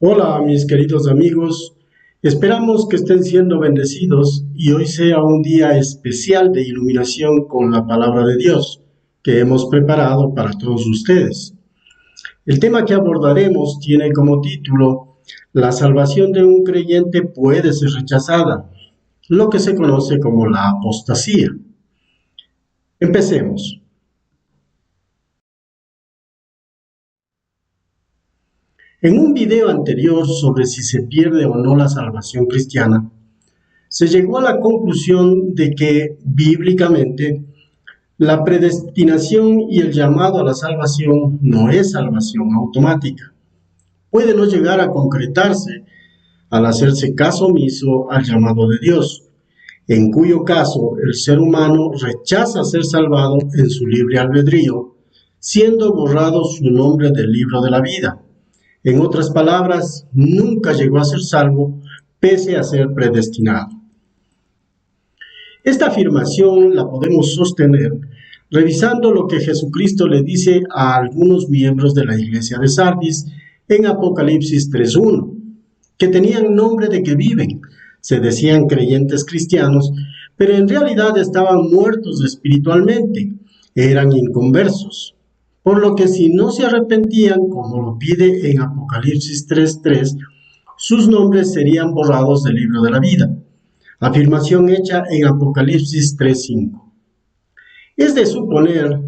Hola, mis queridos amigos. Esperamos que estén siendo bendecidos y hoy sea un día especial de iluminación con la palabra de Dios que hemos preparado para todos ustedes. El tema que abordaremos tiene como título: La salvación de un creyente puede ser rechazada, lo que se conoce como la apostasía. Empecemos. En un video anterior sobre si se pierde o no la salvación cristiana, se llegó a la conclusión de que, bíblicamente, la predestinación y el llamado a la salvación no es salvación automática. Puede no llegar a concretarse al hacerse caso omiso al llamado de Dios, en cuyo caso el ser humano rechaza ser salvado en su libre albedrío, siendo borrado su nombre del libro de la vida. En otras palabras, nunca llegó a ser salvo pese a ser predestinado. Esta afirmación la podemos sostener revisando lo que Jesucristo le dice a algunos miembros de la iglesia de Sardis en Apocalipsis 3:1, que tenían nombre de que viven, se decían creyentes cristianos, pero en realidad estaban muertos espiritualmente, eran inconversos. Por lo que si no se arrepentían, como lo pide en Apocalipsis 3:3, sus nombres serían borrados del libro de la vida. Afirmación hecha en Apocalipsis 3:5. Es de suponer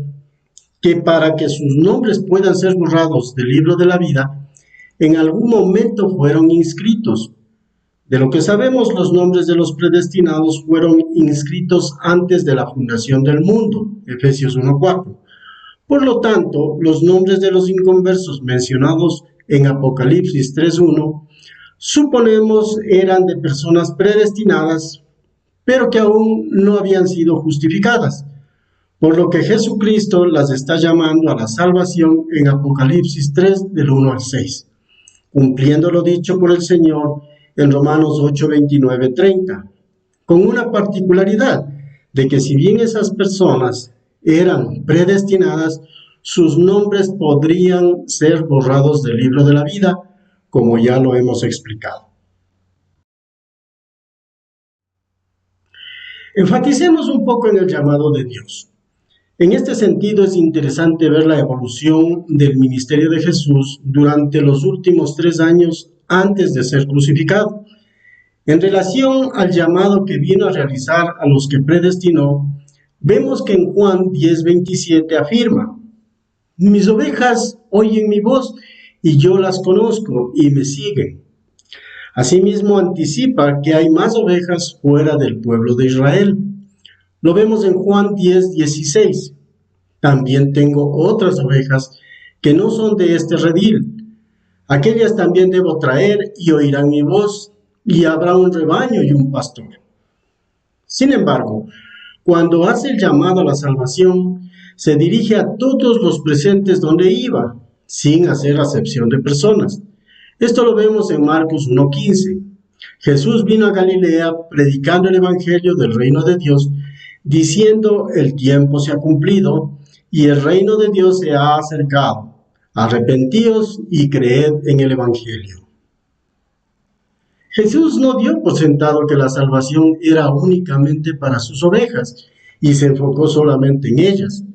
que para que sus nombres puedan ser borrados del libro de la vida, en algún momento fueron inscritos. De lo que sabemos, los nombres de los predestinados fueron inscritos antes de la fundación del mundo, Efesios 1:4. Por lo tanto, los nombres de los inconversos mencionados en Apocalipsis 3:1 suponemos eran de personas predestinadas, pero que aún no habían sido justificadas, por lo que Jesucristo las está llamando a la salvación en Apocalipsis 3 del 1 al 6, cumpliendo lo dicho por el Señor en Romanos 8, 29, 30, con una particularidad de que si bien esas personas eran predestinadas, sus nombres podrían ser borrados del libro de la vida, como ya lo hemos explicado. Enfaticemos un poco en el llamado de Dios. En este sentido, es interesante ver la evolución del ministerio de Jesús durante los últimos 3 años antes de ser crucificado. En relación al llamado que vino a realizar a los que predestinó, vemos que en Juan 10:27 afirma: mis ovejas oyen mi voz y yo las conozco y me siguen. Asimismo, anticipa que hay más ovejas fuera del pueblo de Israel. Lo vemos en Juan 10:16. También tengo otras ovejas que no son de este redil. Aquellas también debo traer y oirán mi voz, y habrá un rebaño y un pastor. Sin embargo, cuando hace el llamado a la salvación, se dirige a todos los presentes donde iba, sin hacer acepción de personas. Esto lo vemos en Marcos 1:15. Jesús vino a Galilea predicando el evangelio del reino de Dios, diciendo: el tiempo se ha cumplido y el reino de Dios se ha acercado. Arrepentíos y creed en el evangelio. Jesús no dio por sentado que la salvación era únicamente para sus ovejas y se enfocó solamente en ellas.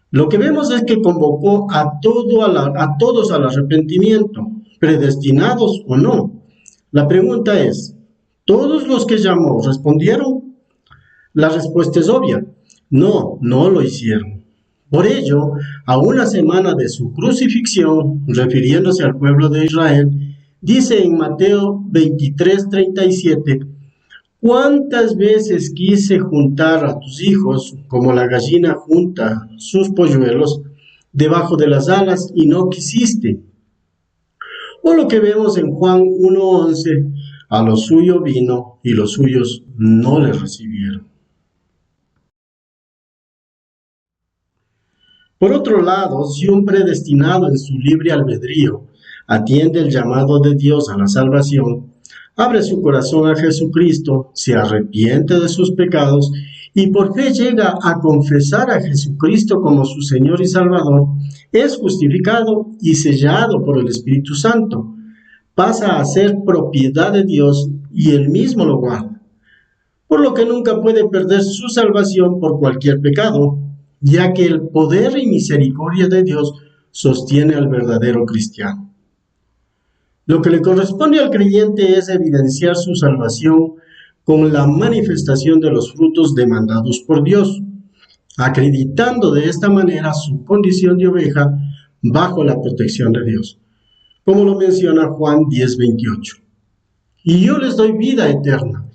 Lo que vemos es que convocó a todos al arrepentimiento, predestinados o no. La pregunta es: ¿todos los que llamó respondieron? La respuesta es obvia: no lo hicieron. Por ello, a una semana de su crucifixión, refiriéndose al pueblo de Israel, dice en Mateo 23:37: ¿cuántas veces quise juntar a tus hijos como la gallina junta sus polluelos debajo de las alas y no quisiste? O lo que vemos en Juan 1:11: a lo suyo vino y los suyos no le recibieron. Por otro lado, si un predestinado en su libre albedrío atiende el llamado de Dios a la salvación, abre su corazón a Jesucristo, se arrepiente de sus pecados y por fe llega a confesar a Jesucristo como su Señor y Salvador, es justificado y sellado por el Espíritu Santo. pasa a ser propiedad de Dios y Él mismo lo guarda, por lo que nunca puede perder su salvación por cualquier pecado, ya que el poder y misericordia de Dios sostiene al verdadero cristiano. Lo que le corresponde al creyente es evidenciar su salvación con la manifestación de los frutos demandados por Dios, acreditando de esta manera su condición de oveja bajo la protección de Dios, como lo menciona Juan 10:28. Y yo les doy vida eterna,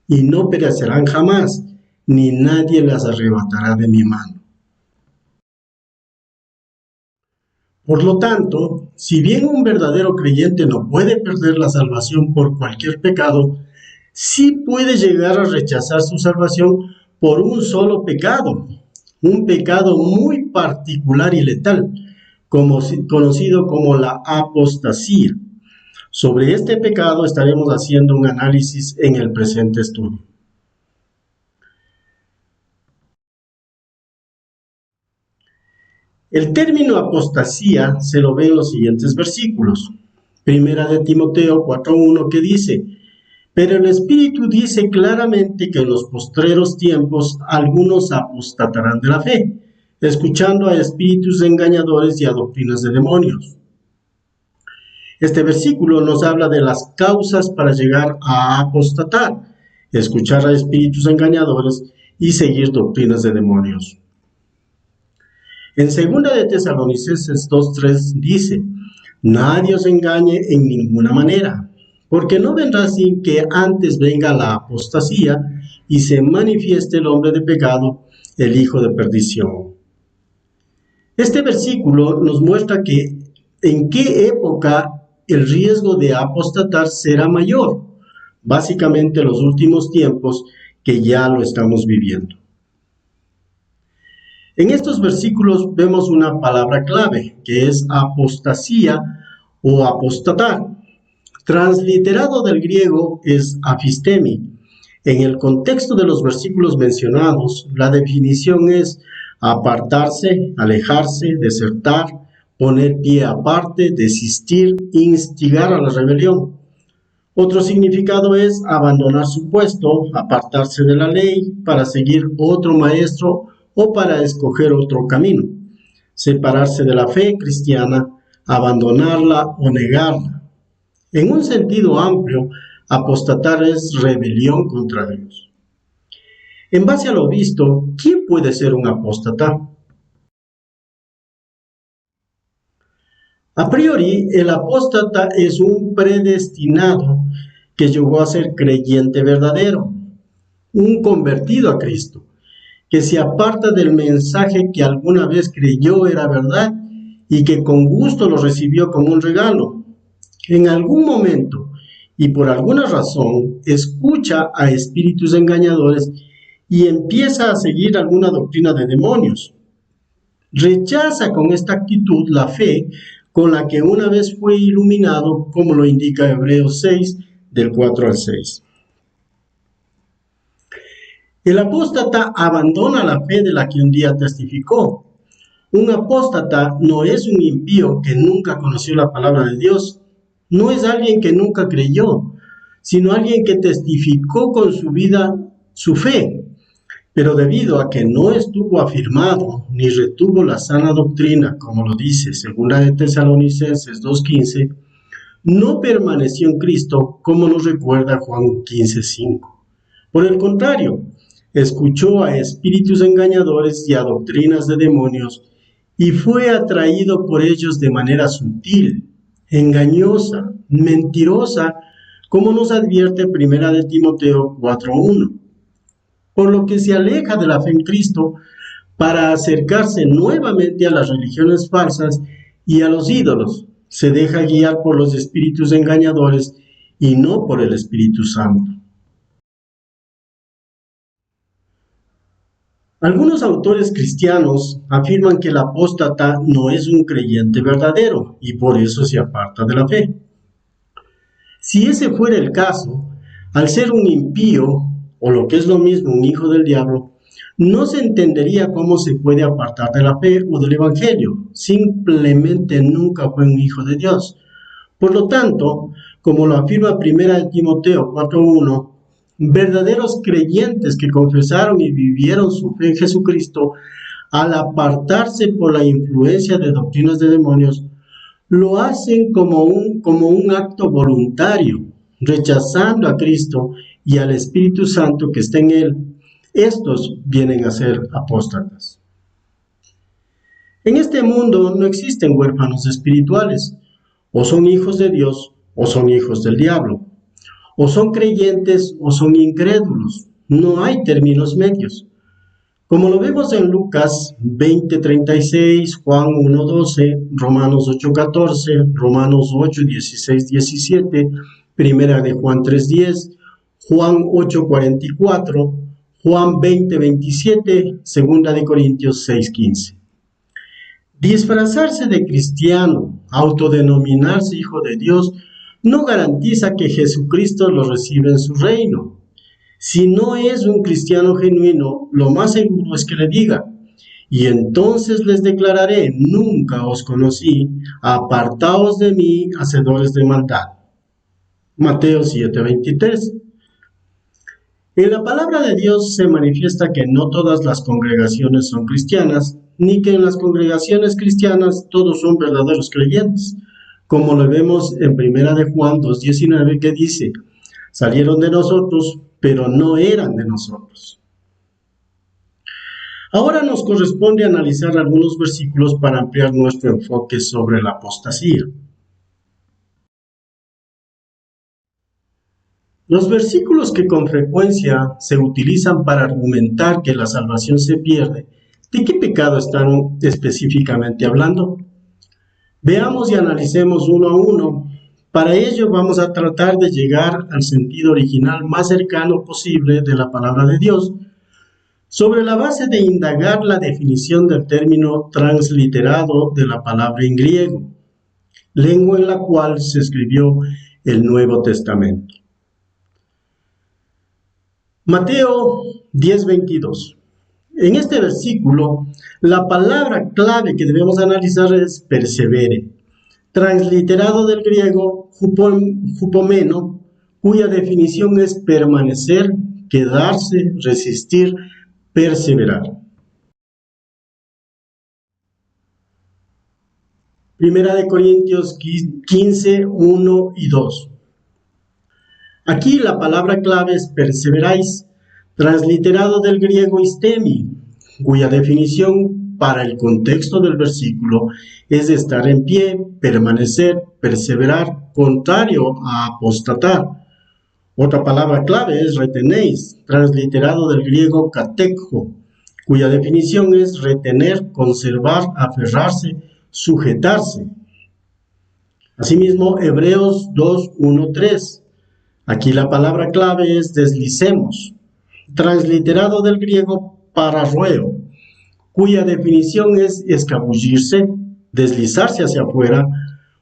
y no perecerán jamás, ni nadie las arrebatará de mi mano. Por lo tanto, si bien un verdadero creyente no puede perder la salvación por cualquier pecado, sí puede llegar a rechazar su salvación por un solo pecado, un pecado muy particular y letal, conocido como la apostasía. Sobre este pecado estaremos haciendo un análisis en el presente estudio. El término apostasía se lo ve en los siguientes versículos. Primera de Timoteo 4:1 que dice: pero el Espíritu dice claramente que en los postreros tiempos algunos apostatarán de la fe, escuchando a espíritus engañadores y a doctrinas de demonios. Este versículo nos habla de las causas para llegar a apostatar, escuchar a espíritus engañadores y seguir doctrinas de demonios. En 2 de Tesalonicenses 2:3 dice: nadie os engañe en ninguna manera, porque no vendrá sin que antes venga la apostasía y se manifieste el hombre de pecado, el hijo de perdición. Este versículo nos muestra que en qué época el riesgo de apostatar será mayor, básicamente los últimos tiempos que ya lo estamos viviendo. En estos versículos vemos una palabra clave, que es apostasía o apostatar. Transliterado del griego es afistemi. En el contexto de los versículos mencionados, la definición es apartarse, alejarse, desertar, poner pie aparte, desistir, instigar a la rebelión. Otro significado es abandonar su puesto, apartarse de la ley para seguir otro maestro o para escoger otro camino, separarse de la fe cristiana, abandonarla o negarla. En un sentido amplio, apostatar es rebelión contra Dios. En base a lo visto, ¿quién puede ser un apóstata? A priori, el apóstata es un predestinado que llegó a ser creyente verdadero, un convertido a Cristo, que se aparta del mensaje que alguna vez creyó era verdad y que con gusto lo recibió como un regalo. En algún momento y por alguna razón escucha a espíritus engañadores y empieza a seguir alguna doctrina de demonios. Rechaza con esta actitud la fe con la que una vez fue iluminado, como lo indica Hebreos 6, del 4 al 6. El apóstata abandona la fe de la que un día testificó. Un apóstata no es un impío que nunca conoció la palabra de Dios, no es alguien que nunca creyó, sino alguien que testificó con su vida su fe, pero debido a que no estuvo afirmado ni retuvo la sana doctrina, como lo dice 2 de Tesalonicenses 2:15, no permaneció en Cristo, como nos recuerda Juan 15:5. Por el contrario, escuchó a espíritus engañadores y a doctrinas de demonios y fue atraído por ellos de manera sutil, engañosa, mentirosa, como nos advierte 1 de Timoteo 4:1. Por lo que se aleja de la fe en Cristo para acercarse nuevamente a las religiones falsas y a los ídolos. Se deja guiar por los espíritus engañadores y no por el Espíritu Santo. Algunos autores cristianos afirman que el apóstata no es un creyente verdadero y por eso se aparta de la fe. Si ese fuera el caso, al ser un impío, o lo que es lo mismo, un hijo del diablo, no se entendería cómo se puede apartar de la fe o del evangelio. Simplemente nunca fue un hijo de Dios. Por lo tanto, como lo afirma 1 Timoteo 4:1, verdaderos creyentes que confesaron y vivieron su fe en Jesucristo, al apartarse por la influencia de doctrinas de demonios, lo hacen como un acto voluntario, rechazando a Cristo y al Espíritu Santo que está en él. Estos vienen a ser apóstatas. En este mundo no existen huérfanos espirituales. O son hijos de Dios o son hijos del diablo. O son creyentes o son incrédulos. No hay términos medios. Como lo vemos en Lucas 20:36, Juan 1:12, Romanos 8:14, Romanos 8:16-17, Primera de Juan 3:10, Juan 8:44, Juan 20:27, Segunda de Corintios 6:15. Disfrazarse de cristiano, autodenominarse hijo de Dios, no garantiza que Jesucristo lo reciba en su reino. Si no es un cristiano genuino, lo más seguro es que le diga: y entonces les declararé, nunca os conocí, apartaos de mí, hacedores de maldad. Mateo 7:23. En la palabra de Dios se manifiesta que no todas las congregaciones son cristianas, ni que en las congregaciones cristianas todos son verdaderos creyentes, como lo vemos en 1 de Juan 2:19, que dice: salieron de nosotros, pero no eran de nosotros. Ahora nos corresponde analizar algunos versículos para ampliar nuestro enfoque sobre la apostasía. Los versículos que con frecuencia se utilizan para argumentar que la salvación se pierde, ¿de qué pecado están específicamente hablando? Veamos y analicemos uno a uno. Para ello vamos a tratar de llegar al sentido original más cercano posible de la palabra de Dios, sobre la base de indagar la definición del término transliterado de la palabra en griego, lengua en la cual se escribió el Nuevo Testamento. Mateo 10:22. En este versículo, la palabra clave que debemos analizar es persevere, transliterado del griego hupomeno, cuya definición es permanecer, quedarse, resistir, perseverar. Primera de Corintios 15:1 y 2. Aquí la palabra clave es perseveráis, transliterado del griego istemi, cuya definición para el contexto del versículo es de estar en pie, permanecer, perseverar, contrario a apostatar. Otra palabra clave es retenéis, transliterado del griego katekho, cuya definición es retener, conservar, aferrarse, sujetarse. Asimismo, Hebreos 2:1-3. Aquí la palabra clave es deslicemos, transliterado del griego pararrueo, cuya definición es escabullirse, deslizarse hacia afuera.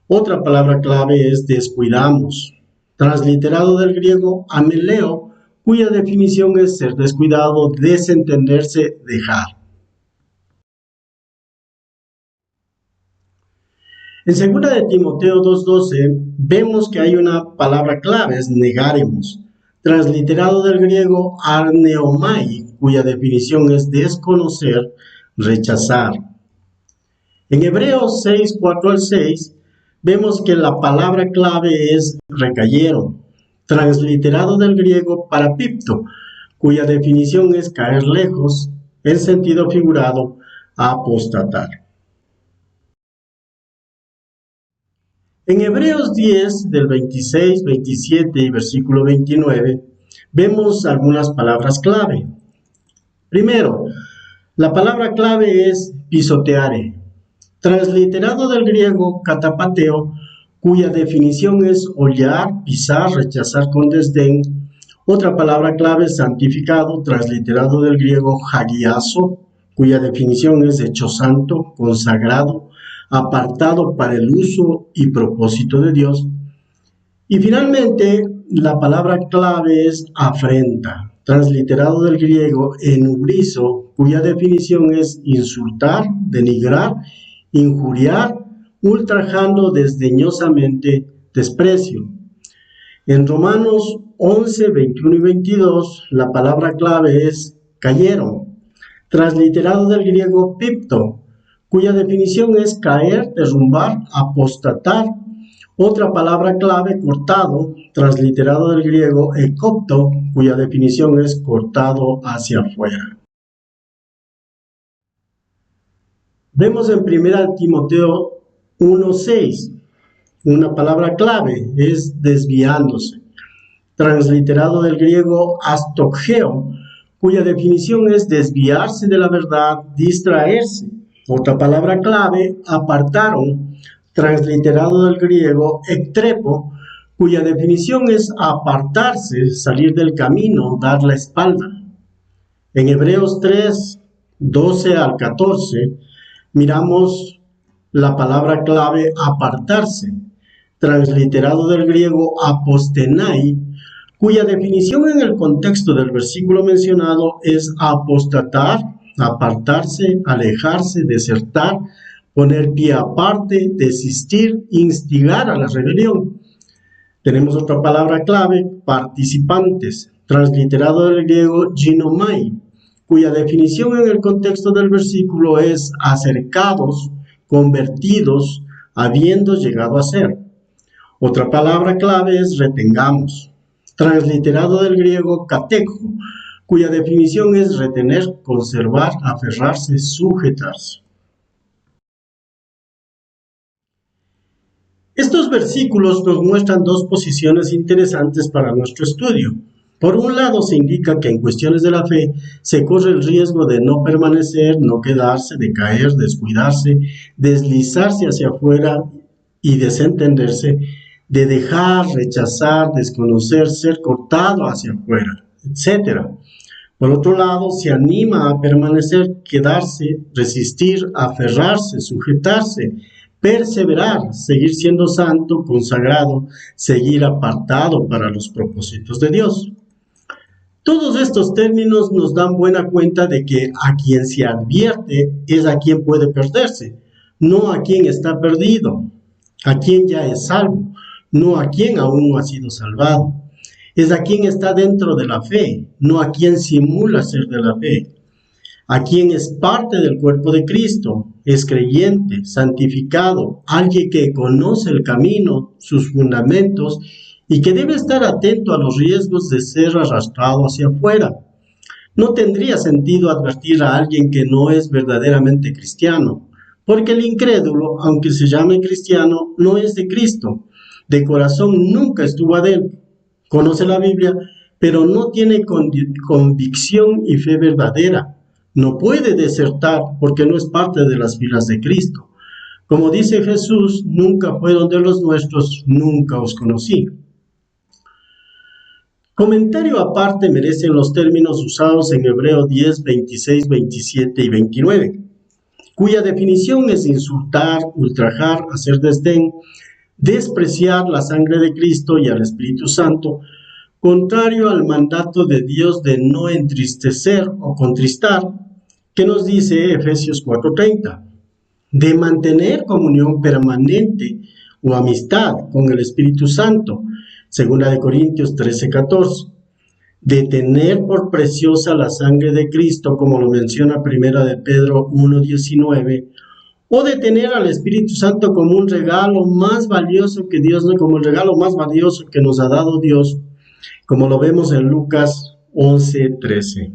Otra palabra clave es descuidamos, transliterado del griego ameleo, cuya definición es ser descuidado, desentenderse, dejar. En 2 de Timoteo 2:12 vemos que hay una palabra clave, es negaremos, transliterado del griego arneomai, cuya definición es desconocer, rechazar. En Hebreos 6:4-6 vemos que la palabra clave es recayeron, transliterado del griego parapipto, cuya definición es caer lejos, en sentido figurado, apostatar. En Hebreos 10, del 26, 27 y versículo 29, vemos algunas palabras clave. Primero, la palabra clave es pisoteare, transliterado del griego katapateo, cuya definición es hollar, pisar, rechazar con desdén. Otra palabra clave es santificado, transliterado del griego hagiazo, cuya definición es hecho santo, consagrado, apartado para el uso y propósito de Dios. Y finalmente, la palabra clave es afrenta, transliterado del griego enubrizo, cuya definición es insultar, denigrar, injuriar, ultrajando desdeñosamente, desprecio. En Romanos 11, 21 y 22, la palabra clave es cayeron, transliterado del griego pipto, cuya definición es caer, derrumbar, apostatar. Otra palabra clave, cortado, transliterado del griego ekopto, cuya definición es cortado hacia afuera. Vemos en 1 Timoteo 1:6, una palabra clave es desviándose, transliterado del griego astokgeo, cuya definición es desviarse de la verdad, distraerse. Otra palabra clave, apartaron, transliterado del griego ektrepo, cuya definición es apartarse, salir del camino, dar la espalda. En Hebreos 3, 12 al 14, miramos la palabra clave apartarse, transliterado del griego apostenai, cuya definición en el contexto del versículo mencionado es apostatar, apartarse, alejarse, desertar, poner pie aparte, desistir, instigar a la rebelión. Tenemos otra palabra clave, participantes, transliterado del griego ginomai, cuya definición en el contexto del versículo es acercados, convertidos, habiendo llegado a ser. Otra palabra clave es retengamos, transliterado del griego katejo, cuya definición es retener, conservar, aferrarse, sujetarse. Estos versículos nos muestran dos posiciones interesantes para nuestro estudio. Por un lado, se indica que en cuestiones de la fe se corre el riesgo de no permanecer, no quedarse, de caer, descuidarse, deslizarse hacia afuera y desentenderse, de dejar, rechazar, desconocer, ser cortado hacia afuera, etc. Por otro lado, se anima a permanecer, quedarse, resistir, aferrarse, sujetarse, perseverar, seguir siendo santo, consagrado, seguir apartado para los propósitos de Dios. Todos estos términos nos dan buena cuenta de que a quien se advierte es a quien puede perderse, no a quien está perdido, a quien ya es salvo, no a quien aún no ha sido salvado. Es a quien está dentro de la fe, no a quien simula ser de la fe. A quien es parte del cuerpo de Cristo, es creyente, santificado, alguien que conoce el camino, sus fundamentos y que debe estar atento a los riesgos de ser arrastrado hacia afuera. No tendría sentido advertir a alguien que no es verdaderamente cristiano, porque el incrédulo, aunque se llame cristiano, no es de Cristo. De corazón nunca estuvo adentro. Conoce la Biblia, pero no tiene convicción y fe verdadera. No puede desertar porque no es parte de las filas de Cristo. Como dice Jesús, nunca fueron de los nuestros, nunca os conocí. Comentario aparte merecen los términos usados en Hebreo 10, 26, 27 y 29, cuya definición es insultar, ultrajar, hacer desdén, despreciar la sangre de Cristo y al Espíritu Santo, contrario al mandato de Dios de no entristecer o contristar, que nos dice Efesios 4:30, de mantener comunión permanente o amistad con el Espíritu Santo, 2 Corintios 13:14, de tener por preciosa la sangre de Cristo, como lo menciona 1 Pedro 1:19, o de tener al Espíritu Santo como un regalo más valioso que Dios, como el regalo más valioso que nos ha dado Dios, como lo vemos en Lucas 11:13.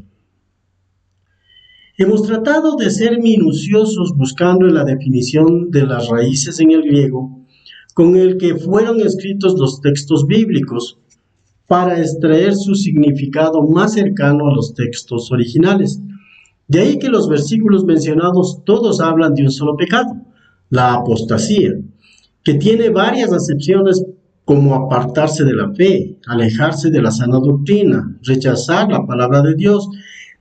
Hemos tratado de ser minuciosos buscando en la definición de las raíces en el griego con el que fueron escritos los textos bíblicos para extraer su significado más cercano a los textos originales. De ahí que los versículos mencionados todos hablan de un solo pecado, la apostasía, que tiene varias acepciones como apartarse de la fe, alejarse de la sana doctrina, rechazar la palabra de Dios,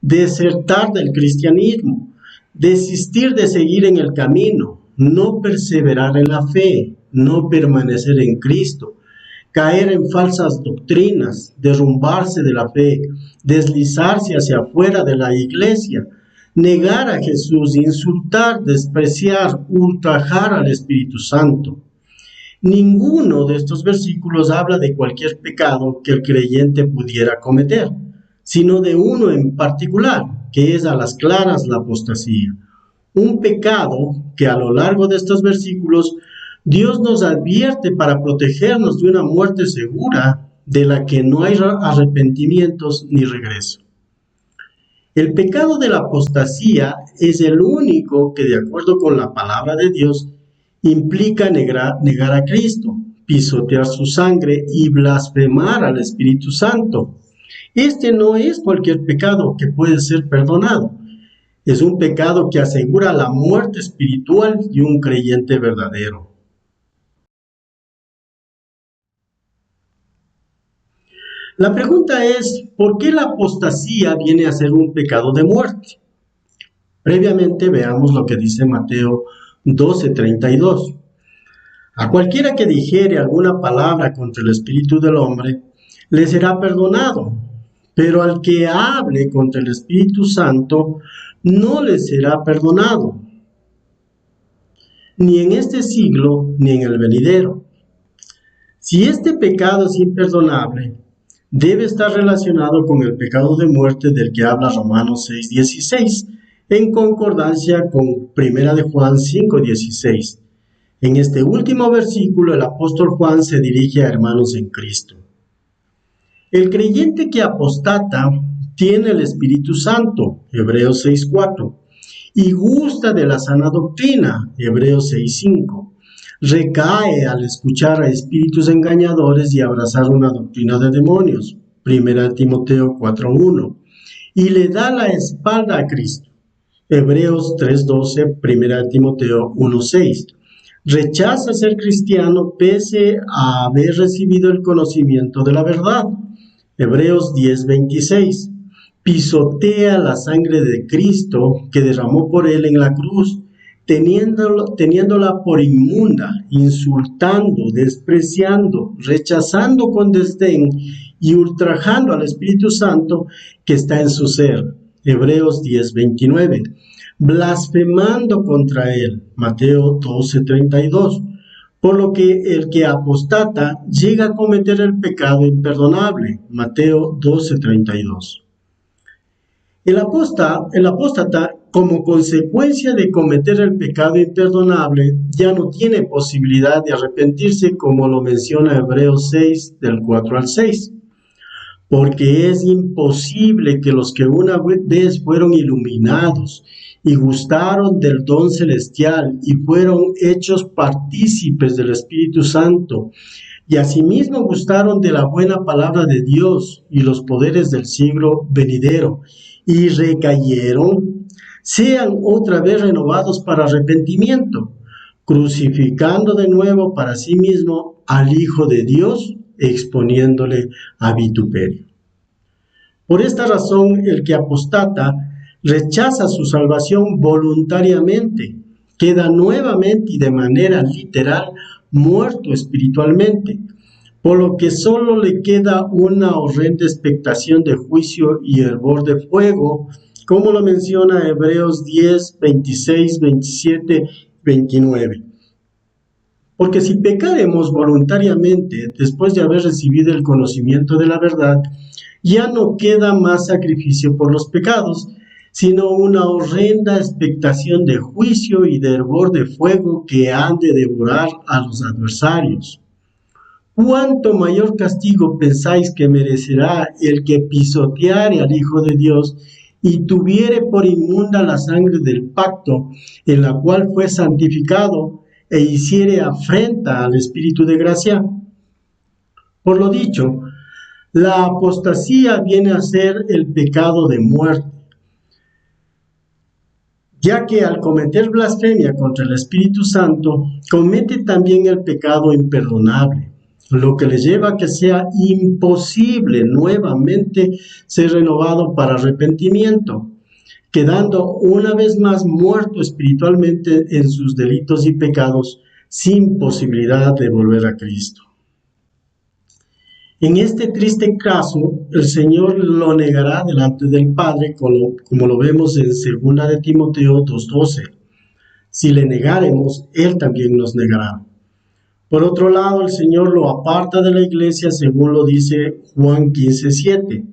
desertar del cristianismo, desistir de seguir en el camino, no perseverar en la fe, no permanecer en Cristo, caer en falsas doctrinas, derrumbarse de la fe, deslizarse hacia afuera de la iglesia, negar a Jesús, insultar, despreciar, ultrajar al Espíritu Santo. Ninguno de estos versículos habla de cualquier pecado que el creyente pudiera cometer, sino de uno en particular, que es a las claras la apostasía. Un pecado que a lo largo de estos versículos Dios nos advierte para protegernos de una muerte segura de la que no hay arrepentimientos ni regreso. El pecado de la apostasía es el único que, de acuerdo con la palabra de Dios, implica negar a Cristo, pisotear su sangre y blasfemar al Espíritu Santo. Este no es cualquier pecado que puede ser perdonado. Es un pecado que asegura la muerte espiritual de un creyente verdadero. La pregunta es, ¿por qué la apostasía viene a ser un pecado de muerte? Previamente veamos lo que dice Mateo 12:32. A cualquiera que dijere alguna palabra contra el Espíritu del hombre, le será perdonado, pero al que hable contra el Espíritu Santo, no le será perdonado, ni en este siglo, ni en el venidero. Si este pecado es imperdonable, debe estar relacionado con el pecado de muerte del que habla Romanos 6:16, en concordancia con 1 de Juan 5:16. En este último versículo, el apóstol Juan se dirige a hermanos en Cristo. El creyente que apostata tiene el Espíritu Santo, Hebreos 6:4, y gusta de la sana doctrina, Hebreos 6:5. Recae al escuchar a espíritus engañadores y abrazar una doctrina de demonios, 1 Timoteo 4:1, y le da la espalda a Cristo, Hebreos 3:12, 1 Timoteo 1:6. Rechaza ser cristiano pese a haber recibido el conocimiento de la verdad, Hebreos 10:26. Pisotea la sangre de Cristo que derramó por él en la cruz, teniéndola por inmunda, insultando, despreciando, rechazando con desdén y ultrajando al Espíritu Santo que está en su ser, Hebreos 10:29, blasfemando contra él, Mateo 12:32, por lo que el que apostata llega a cometer el pecado imperdonable, Mateo 12:32. El apóstata, como consecuencia de cometer el pecado imperdonable, ya no tiene posibilidad de arrepentirse, como lo menciona Hebreos 6, del 4 al 6. Porque es imposible que los que una vez fueron iluminados y gustaron del don celestial y fueron hechos partícipes del Espíritu Santo, y asimismo gustaron de la buena palabra de Dios y los poderes del siglo venidero, y recayeron, sean otra vez renovados para arrepentimiento, crucificando de nuevo para sí mismo al Hijo de Dios, exponiéndole a vituperio. Por esta razón, el que apostata rechaza su salvación voluntariamente, queda nuevamente y de manera literal muerto espiritualmente, por lo que solo le queda una horrenda expectación de juicio y hervor de fuego, como lo menciona Hebreos 10, 26, 27, 29. Porque si pecaremos voluntariamente después de haber recibido el conocimiento de la verdad, ya no queda más sacrificio por los pecados, sino una horrenda expectación de juicio y de hervor de fuego que han de devorar a los adversarios. ¿Cuánto mayor castigo pensáis que merecerá el que pisoteare al Hijo de Dios y tuviere por inmunda la sangre del pacto, en la cual fue santificado, e hiciere afrenta al Espíritu de gracia? Por lo dicho, la apostasía viene a ser el pecado de muerte, ya que al cometer blasfemia contra el Espíritu Santo, comete también el pecado imperdonable, lo que le lleva a que sea imposible nuevamente ser renovado para arrepentimiento, quedando una vez más muerto espiritualmente en sus delitos y pecados, sin posibilidad de volver a Cristo. En este triste caso, el Señor lo negará delante del Padre, como lo vemos en 2 de Timoteo 2:12. Si le negáremos, Él también nos negará. Por otro lado, el Señor lo aparta de la iglesia según lo dice Juan 15:7.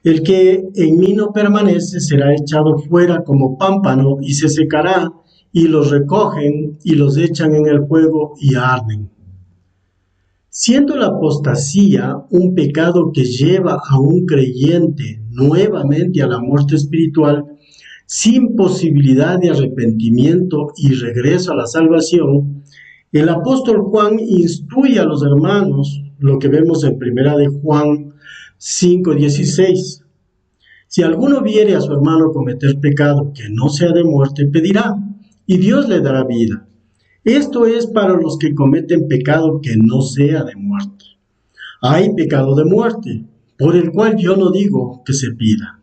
El que en mí no permanece será echado fuera como pámpano y se secará, y los recogen y los echan en el fuego y arden. Siendo la apostasía un pecado que lleva a un creyente nuevamente a la muerte espiritual, sin posibilidad de arrepentimiento y regreso a la salvación, el apóstol Juan instruye a los hermanos, lo que vemos en 1 de Juan 5:16. Si alguno viere a su hermano cometer pecado que no sea de muerte, pedirá, y Dios le dará vida. Esto es para los que cometen pecado que no sea de muerte. Hay pecado de muerte, por el cual yo no digo que se pida.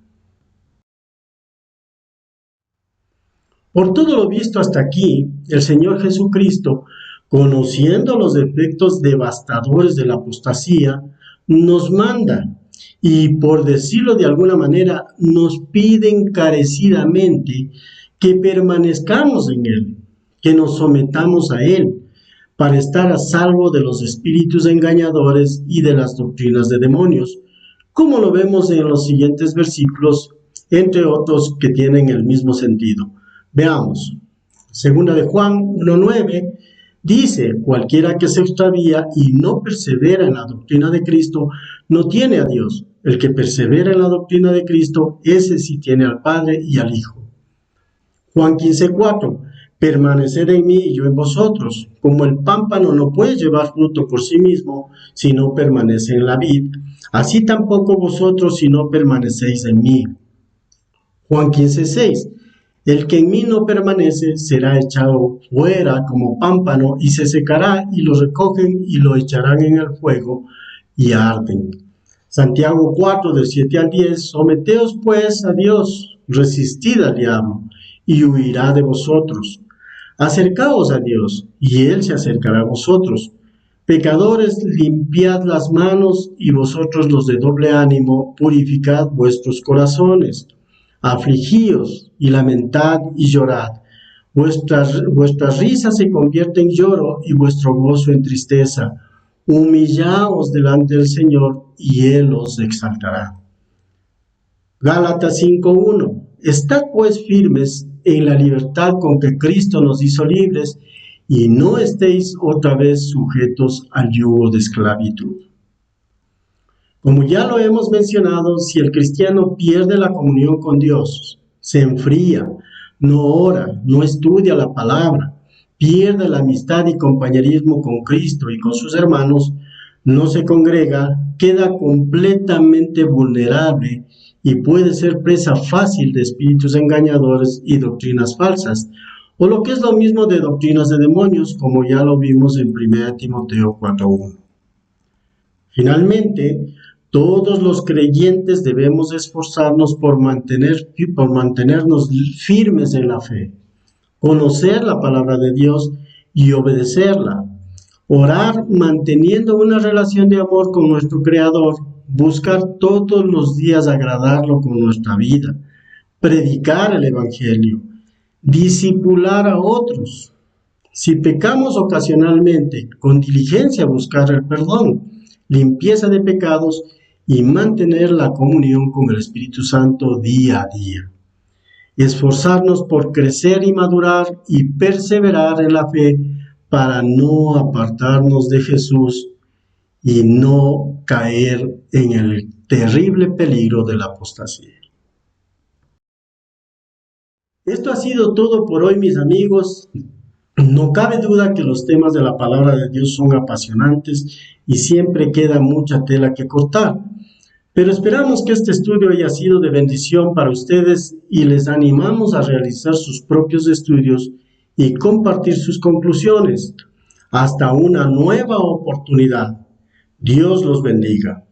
Por todo lo visto hasta aquí, el Señor Jesucristo, conociendo los efectos devastadores de la apostasía, nos manda y, por decirlo de alguna manera, nos pide encarecidamente que permanezcamos en Él, que nos sometamos a Él, para estar a salvo de los espíritus engañadores y de las doctrinas de demonios, como lo vemos en los siguientes versículos, entre otros que tienen el mismo sentido. Veamos, 2 de Juan 1:9 dice: cualquiera que se extravía y no persevera en la doctrina de Cristo, no tiene a Dios. El que persevera en la doctrina de Cristo, ese sí tiene al Padre y al Hijo. Juan 15:4, permaneced en mí y yo en vosotros. Como el pámpano no puede llevar fruto por sí mismo si no permanece en la vid, así tampoco vosotros si no permanecéis en mí. Juan 15:6, el que en mí no permanece será echado fuera como pámpano y se secará, y lo recogen y lo echarán en el fuego y arden. Santiago 4, del 7 al 10, someteos pues a Dios, resistid al diablo, y huirá de vosotros. Acercaos a Dios, y Él se acercará a vosotros. Pecadores, limpiad las manos, y vosotros los de doble ánimo, purificad vuestros corazones. Afligíos y lamentad y llorad. Vuestras risas se convierten en lloro y vuestro gozo en tristeza. Humillaos delante del Señor y Él os exaltará. Gálatas 5:1. Estad pues firmes en la libertad con que Cristo nos hizo libres, y no estéis otra vez sujetos al yugo de esclavitud. Como ya lo hemos mencionado, si el cristiano pierde la comunión con Dios, se enfría, no ora, no estudia la palabra, pierde la amistad y compañerismo con Cristo y con sus hermanos, no se congrega, queda completamente vulnerable y puede ser presa fácil de espíritus engañadores y doctrinas falsas, o lo que es lo mismo de doctrinas de demonios, como ya lo vimos en 1 Timoteo 4:1. Finalmente, todos los creyentes debemos esforzarnos por mantenernos firmes en la fe, conocer la palabra de Dios y obedecerla, orar manteniendo una relación de amor con nuestro Creador, buscar todos los días agradarlo con nuestra vida, predicar el Evangelio, discipular a otros. Si pecamos ocasionalmente, con diligencia buscar el perdón, limpieza de pecados y mantener la comunión con el Espíritu Santo día a día. Esforzarnos por crecer y madurar y perseverar en la fe para no apartarnos de Jesús y no caer en el terrible peligro de la apostasía. Esto ha sido todo por hoy, mis amigos. No cabe duda que los temas de la palabra de Dios son apasionantes y siempre queda mucha tela que cortar. Pero esperamos que este estudio haya sido de bendición para ustedes y les animamos a realizar sus propios estudios y compartir sus conclusiones. Hasta una nueva oportunidad. Dios los bendiga.